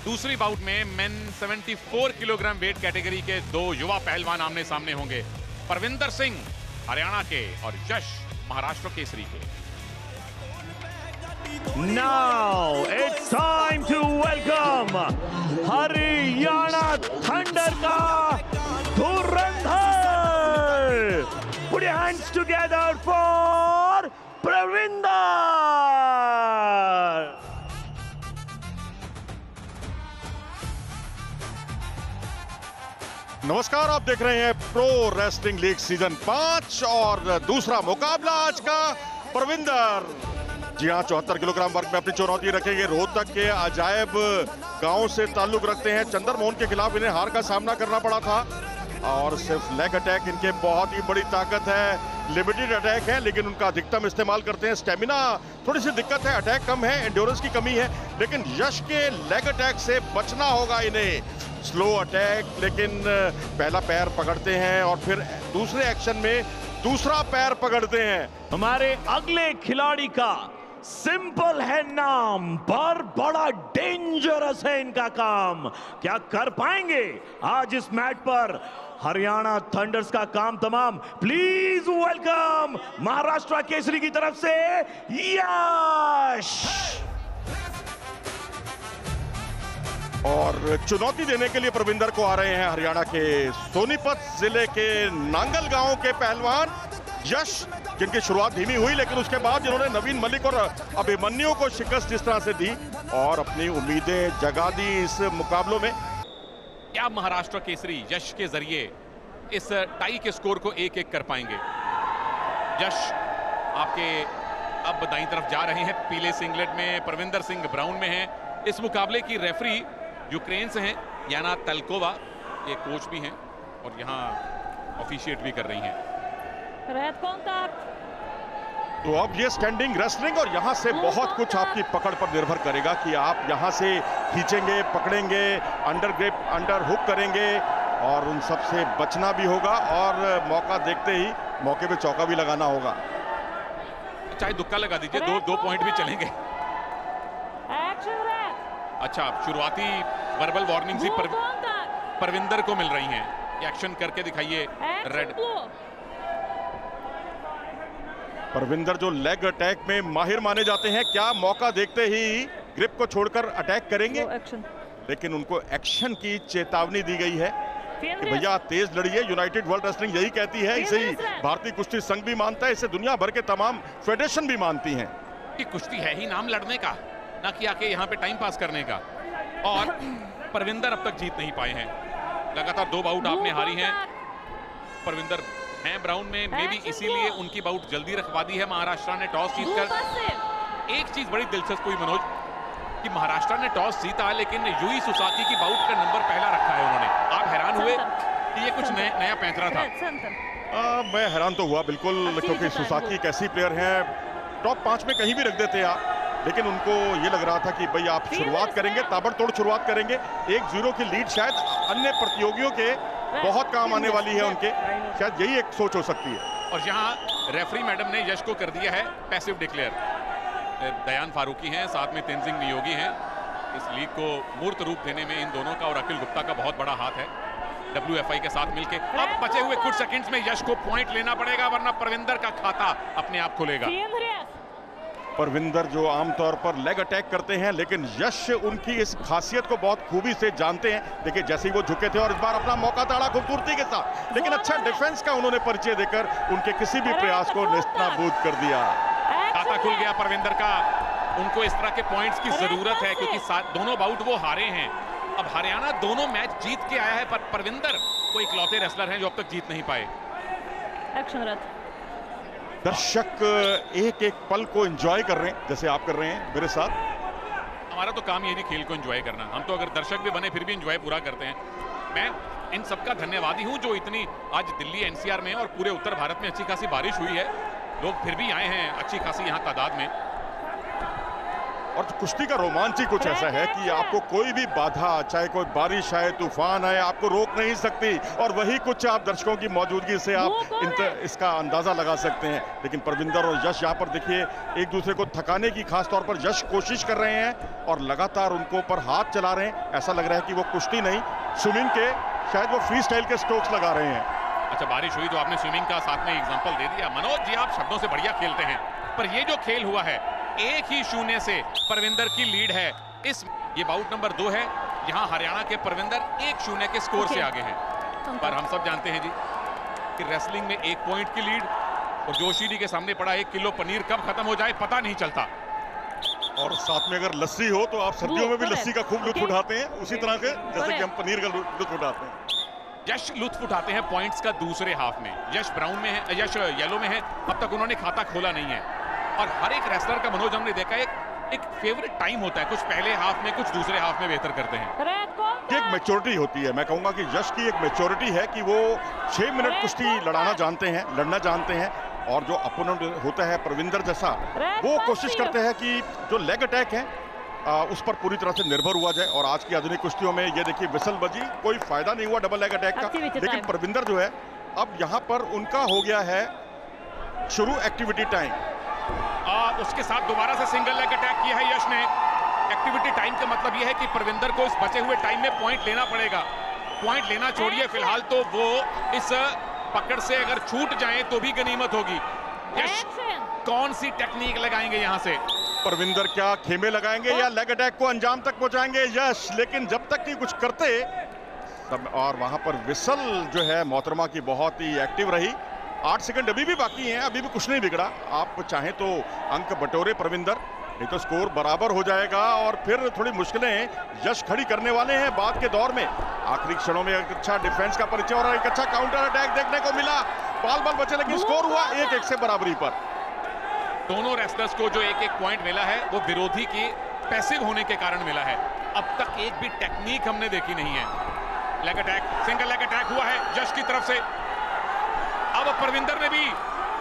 दूसरी बाउट में main 74 kilogram weight category के दो युवा पहलवान आमने सामने होंगे। परविंदर सिंह हरियाणा के और यश महाराष्ट्र केसरी के। Now it's time to welcome Haryana thunder का धुरंधर। Put your hands together for Pravinder। नमस्कार, आप देख रहे हैं प्रो रेसलिंग लीग सीजन 5 और दूसरा मुकाबला आज का परविंदर। जी हाँ, 74 किलोग्राम वर्ग में अपनी चुनौती रखेंगे। रोहतक के अजायब गांव से ताल्लुक रखते हैं। चंद्रमोहन के खिलाफ इन्हें हार का सामना करना पड़ा था और सिर्फ लेग अटैक इनके बहुत ही बड़ी ताकत है। लिमिटेड अटैक है लेकिन उनका अधिकतम इस्तेमाल करते हैं। स्टेमिना थोड़ी सी दिक्कत है, अटैक कम है, एंड्योरेंस की कमी है, लेकिन यश के लेग अटैक से बचना होगा इन्हें। स्लो अटैक, लेकिन पहला पैर पकड़ते हैं और फिर दूसरे एक्शन में दूसरा पैर पकड़ते हैं। हमारे अगले खिलाड़ी का सिंपल है नाम, पर बड़ा डेंजरस है इनका काम। क्या कर पाएंगे आज इस मैच पर हरियाणा थंडर्स का काम तमाम। प्लीज वेलकम महाराष्ट्र केसरी की तरफ से यश। और चुनौती देने के लिए परविंदर को आ रहे हैं हरियाणा के सोनीपत जिले के नांगल गांव के पहलवान यश, जिनकी शुरुआत धीमी हुई लेकिन उसके बाद जिन्होंने नवीन मलिक और अभिमन्यु को शिकस्त इस तरह से दी और अपनी उम्मीदें जगा दी इस मुकाबलों में। क्या महाराष्ट्र केसरी यश के जरिए इस टाई के स्कोर को 1-1 कर पाएंगे? यश आपके अब दाईं तरफ जा रहे हैं, पीले सिंगलेट में। परविंदर सिंह ब्राउन में हैं। इस मुकाबले की रेफरी यूक्रेन से हैं, याना तलकोवा, ये कोच भी हैं और यहाँ ऑफिशिएट भी कर रही हैं। तो अब ये स्टैंडिंग रेसलिंग और यहाँ से बहुत कुछ आपकी पकड़ पर निर्भर करेगा कि आप यहाँ से खींचेंगे, पकड़ेंगे, अंडर ग्रिप, अंडर हुक करेंगे और उन सब से बचना भी होगा और मौका देखते ही मौके पे चौका भी लगाना होगा। चाहे दुक्का लगा दीजिए, दो पॉइंट भी चलेंगे। अच्छा, शुरुआती वर्बल वार्निंग ही परविंदर को मिल रही हैं। एक्शन करके दिखाइए रेड। परविंदर जो लेग अटैक में माहिर माने जाते हैं, क्या मौका देखते ही ग्रिप को छोड़कर अटैक करेंगे? लेकिन उनको एक्शन की चेतावनी दी गई है कि भैया तेज लड़िए। यूनाइटेड वर्ल्ड रेसलिंग यही कहती है, इसे ही भारतीय कुश्ती संघ भी मानता है, इसे दुनिया भर के तमाम फेडरेशन भी मानती हैं। कि कुश्ती है ही नाम लड़ने का, ना कि आके यहाँ पे टाइम पास करने का। और परविंदर अब तक जीत नहीं पाए हैं, लगातार 2 बाउट आपने हारी हैं। परविंदर हैं ब्राउन में, मे भी इसीलिए उनकी बाउट जल्दी रखवा दी है महाराष्ट्र ने टॉस जीतकर। एक चीज बड़ी दिलचस्प हुई मनोज कि महाराष्ट्र ने टॉस जीता लेकिन यूई सुसाकी की बाउट का नंबर पहला रखा है उन्होंने। आप हैरान हुए कि ये कुछ नया पैंतरा था? मैं हैरान तो हुआ बिल्कुल, क्योंकि सुसाकी एक ऐसी प्लेयर हैं, टॉप 5 में कहीं भी रख देते आप, लेकिन उनको ये लग रहा था कि भाई आप शुरुआत करेंगे, ताबड़तोड़ शुरुआत करेंगे। 1-0 की लीड शायद अन्य प्रतियोगियों के बहुत काम आने वाली है उनके, शायद यही एक सोच हो सकती है। और यहाँ रेफरी मैडम ने यश को कर दिया है पैसिव डिक्लेयर। दयान फारूकी हैं, साथ में तेंजिंग नियोगी हैं। इस लीग को मूर्त रूप देने में इन दोनों का और अखिल गुप्ता का बहुत बड़ा हाथ है, WFI के साथ मिलके। अब बचे हुए कुछ सेकंड्स में यश को पॉइंट लेना पड़ेगा, वरना परविंदर का खाता अपने आप खुलेगा। परविंदर जो आमतौर पर लेग अटैक करते हैं, लेकिन यश उनकी इस खासियत को बहुत खूबी से जानते हैं। देखिए जैसे ही वो झुके थे और इस बार अपना मौका ताड़ा खूबसूरती के साथ, लेकिन अच्छा डिफेंस का उन्होंने परिचय देकर उनके किसी भी प्रयास को नेस्तनाबूद कर दिया। खाता खुल गया परविंदर का। उनको इस तरह के पॉइंट्स की जरूरत है क्योंकि दोनों बाउट वो हारे हैं। अब हरियाणा दोनों मैच जीत के आया है, पर परविंदर कोई इकलौते रेसलर हैं जो अब तक जीत नहीं पाए। दर्शक एक एक पल को एंजॉय कर रहे हैं, जैसे आप कर रहे हैं मेरे साथ। हमारा तो काम ये नहीं खेल को एंजॉय करना, हम तो अगर दर्शक भी बने फिर भी एंजॉय पूरा करते हैं। मैं इन सबका धन्यवादी हूं जो इतनी आज दिल्ली NCR में और पूरे उत्तर भारत में अच्छी खासी बारिश हुई है, लोग फिर भी आए हैं अच्छी खासी यहाँ तादाद में। और कुश्ती का रोमांच ही कुछ ऐसा है कि आपको कोई भी बाधा, चाहे कोई बारिश आए, तूफान आए, आपको रोक नहीं सकती। और वही कुछ आप दर्शकों की मौजूदगी से आप इसका अंदाजा लगा सकते हैं। लेकिन परविंदर और यश यहाँ पर देखिए एक दूसरे को थकाने की, खास तौर पर यश कोशिश कर रहे हैं और लगातार उनको ऊपर हाथ चला रहे हैं। ऐसा लग रहा है कि वो कुश्ती नहीं, स्विमिंग के, शायद वो फ्री स्टाइल के स्ट्रोक्स लगा रहे हैं। अच्छा, बारिश हुई तो आपने स्विमिंग का साथ में एग्जांपल दे दिया। मनोज जी, आप शब्दों से बढ़िया खेलते हैं, पर ये जो खेल हुआ है 1-0 से परविंदर की लीड है। ये बाउट नंबर 2 है। यहाँ हरियाणा के परविंदर 1-0 के स्कोर से आगे हैं। पर हम सब जानते हैं जी कि रेसलिंग में 1 पॉइंट की लीड और जोशीडी के सामने पड़ा 1 किलो पनीर कब खत्म हो जाए पता नहीं चलता। और साथ में अगर लस्सी हो तो आप सर्दियों में भी लस्सी का खूब लुत्फ उठाते हैं, उसी तरह के जैसे कि हम पनीर का लुत्फ उठाते हैं। यश लुत्फ उठाते हैं पॉइंट्स का दूसरे हाफ में। यश ब्राउन में है, यश येलो में है। अब तक उन्होंने खाता खोला नहीं है। और हर एक रेसलर का, मनोज, हमने देखा एक फेवरेट टाइम होता है। कुछ पहले हाफ में, कुछ दूसरे हाफ में बेहतर करते हैं। ये एक मैच्योरिटी होती है। मैं कहूंगा कि यश की एक मैच्योरिटी है कि वो 6 मिनट कुश्ती लड़ाना जानते हैं, लड़ना जानते हैं। और जो अपोनेंट होता है परविंदर जैसा, वो कोशिश करते हैं कि जो लेग अटैक है उस पर पूरी तरह से निर्भर हुआ जाए। और आज की आधुनिक कुश्तियों में ये देखिए विसल बजी, कोई फायदा नहीं हुआ डबल लेग अटैक का। लेकिन परविंदर जो है अब यहाँ पर उनका हो गया है शुरू एक्टिविटी टाइम। उसके साथ दोबारा से सिंगल लेग अटैक किया है यश ने। एक्टिविटी टाइम का मतलब यह है कि परविंदर को इस बचे हुए टाइम में पॉइंट लेना पड़ेगा। पॉइंट लेना छोड़िए, फिलहाल तो वो इस पकड़ से अगर छूट जाए तो भी गनीमत होगी। यश कौन सी टेक्निक लगाएंगे यहां से? परविंदर क्या खेमे लगाएंगे या लेग अटैक को अंजाम तक पहुंचाएंगे यश? लेकिन जब तक नहीं कुछ करते तब। और वहां पर विसल जो है मोहतरमा की बहुत ही एक्टिव रही। 8 सेकंड अभी भी बाकी हैं, अभी भी कुछ नहीं बिगड़ा। आप चाहें तो अंक बटोरे परविंदर, नहीं तो स्कोर बराबर हो जाएगा और फिर थोड़ी मुश्किलें यश खड़ी करने वाले हैं बाद के दौर में। आखिरी क्षणों में एक अच्छा डिफेंस का परिचय और एक अच्छा काउंटर अटैक देखने को मिला। बाल बचे, लेकिन स्कोर हुआ 1-1 से बराबरी पर। दोनों रेसलर्स को जो 1-1 पॉइंट मिला है वो विरोधी के पैसिव होने के कारण मिला है। अब तक एक भी टेक्निक हमने देखी नहीं है। Leg attack, single leg attack हुआ है यश की तरफ से। अब परविंदर ने भी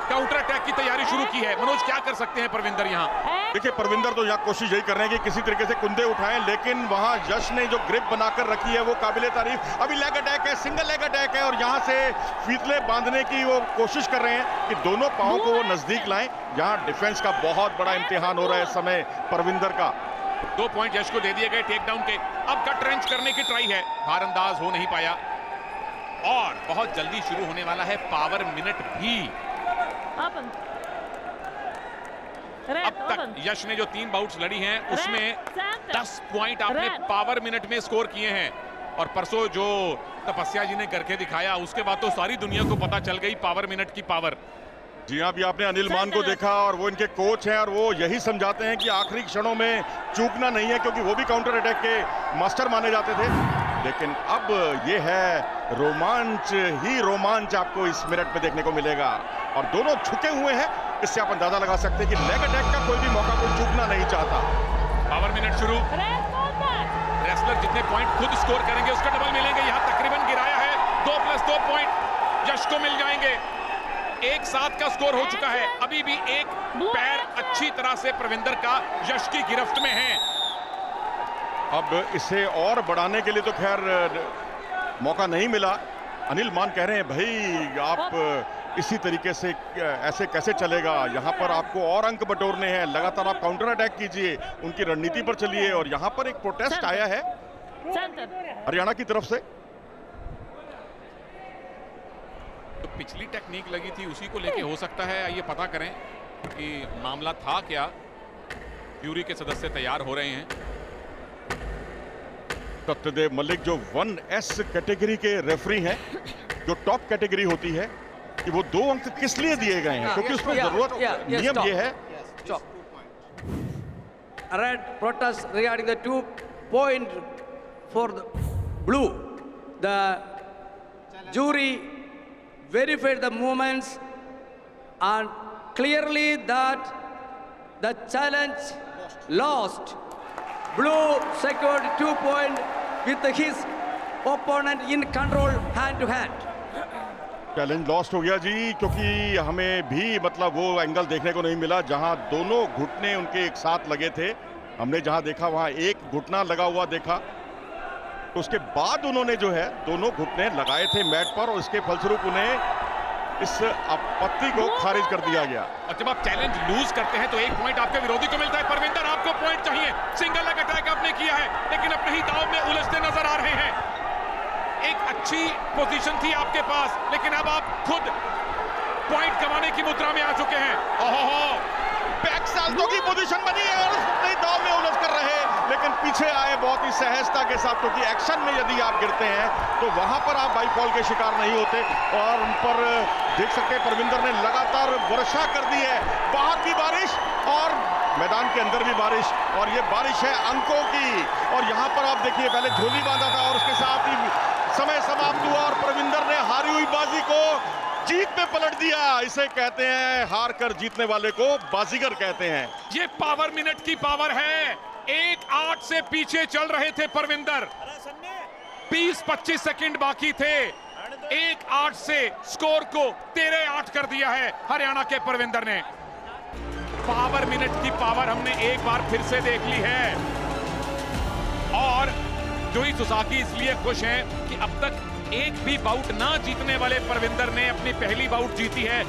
काउंटर अटैक की तैयारी शुरू की है। मनोज, क्या कर सकते हैं परविंदर यहाँ? देखिए परविंदर तो यहाँ कोशिश यही कर रहे हैं कि किसी तरीके से कुंदे उठाएं, लेकिन वहां यश ने जो ग्रिप बनाकर रखी है वो काबिले तारीफ। अभी लेग अटैक है, सिंगल लेग अटैक है और यहाँ से फीतले बांधने की वो कोशिश कर रहे हैं कि दोनों पांवों को वो नजदीक लाएं। यहाँ डिफेंस का बहुत बड़ा इम्तिहान हो रहा है इस समय परविंदर का। 2 पॉइंट यश को दे दिए गए टेक डाउन के। अब कट रेंच करने की ट्राई है, भारअंदाज हो नहीं पाया। और बहुत जल्दी शुरू होने वाला है पावर मिनट भी। अब तक यश ने जो 3 बाउट्स लड़ी हैं उसमें 10 पॉइंट आपने पावर मिनट में स्कोर किए हैं। और परसों जो तपस्या जी ने करके दिखाया उसके बाद तो सारी दुनिया को पता चल गई पावर मिनट की पावर। जी हाँ, अभी आपने अनिल मान को देखा और वो इनके कोच हैं और वो यही समझाते हैं कि आखिरी क्षणों में चूकना नहीं है, क्योंकि वो भी काउंटर अटैक के मास्टर माने जाते थे। लेकिन अब ये है रोमांच ही रोमांच आपको इस मिनट में देखने को मिलेगा। और दोनों झुके हुए हैं, इससे आप अंदाजा लगा सकते हैं कि लेग अटैक का कोई भी मौका कोई चूकना नहीं चाहता। पावर मिनट शुरू। रेसलर जितने पॉइंट खुद स्कोर करेंगे उसका डबल मिलेंगे। यहाँ तकरीबन गिराया है 2+2 पॉइंट यश को मिल जाएंगे। एक साथ का स्कोर हो चुका है। अभी भी एक पैर अच्छी तरह से परविंदर का यश की गिरफ्त में है। अब इसे और बढ़ाने के लिए तो खैर मौका नहीं मिला। अनिल मान कह रहे हैं भाई आप इसी तरीके से ऐसे कैसे चलेगा, यहाँ पर आपको और अंक बटोरने हैं, लगातार आप काउंटर अटैक कीजिए, उनकी रणनीति पर चलिए। और यहाँ पर एक प्रोटेस्ट आया है हरियाणा की तरफ से। तो पिछली टेक्निक लगी थी उसी को लेके हो सकता है। आइए पता करें कि मामला था क्या। फ्यूरी के सदस्य तैयार हो रहे हैं। सत्यदेव मलिक जो 1S कैटेगरी के रेफरी हैं, जो टॉप कैटेगरी होती है, कि वो 2 अंक किस लिए दिए गए हैं, क्योंकि उसमें जरूरत नियम ये है। Red protest regarding the 2 point for the blue. The jury verified the movements and clearly that the challenge lost. Blue secured 2 point with his opponent in control hand to hand. Challenge lost हो गया जी, क्योंकि हमें भी मतलब वो angle देखने को नहीं मिला जहां दोनों घुटने उनके एक साथ लगे थे। हमने जहां देखा वहां एक घुटना लगा हुआ देखा, तो उसके बाद उन्होंने जो है दोनों घुटने लगाए थे मैट पर और इसके फलस्वरूप उन्हें इस आपत्ति को खारिज कर दिया गया। और जब आप चैलेंज लूज करते हैं तो एक पॉइंट आपके विरोधी को मिलता है। परविंदर, आपको पॉइंट चाहिए। सिंगल लेग अटैक आपने किया है, लेकिन अपने ही दांव में उलझते नजर आ रहे हैं। एक अच्छी पोजीशन थी आपके पास, लेकिन अब आप खुद पॉइंट कमाने की मुद्रा में आ चुके हैं। ओहो, बैक साल्टो की पोजीशन बनी है और अपने दांव में उलझ कर रहे, लेकिन पीछे आए बहुत ही सहजता के साथ, क्योंकि एक्शन में यदि आप गिरते हैं तो वहां पर आप बाई फॉल के शिकार नहीं होते। और उन पर देख सकते हैं परविंदर ने लगातार वर्षा कर दी है, बाहर भी बारिश और मैदान के अंदर भी बारिश, और ये बारिश है अंकों की। और यहाँ पर आप देखिए पहले झोली बांधा था और उसके साथ ही समय समाप्त हुआ और परविंदर ने हारी हुई बाजी को जीत में पलट दिया। इसे कहते हैं हार कर जीतने वाले को बाजीगर कहते हैं। ये पावर मिनट की पावर है। 1-8 से पीछे चल रहे थे परविंदर, 20-25 सेकंड बाकी थे। 1-8 से स्कोर को 13-8 कर दिया है हरियाणा के परविंदर ने। पावर मिनट की पावर हमने एक बार फिर से देख ली है। और जोई सुसाकी इसलिए खुश हैं कि अब तक एक भी बाउट ना जीतने वाले परविंदर ने अपनी पहली बाउट जीती है।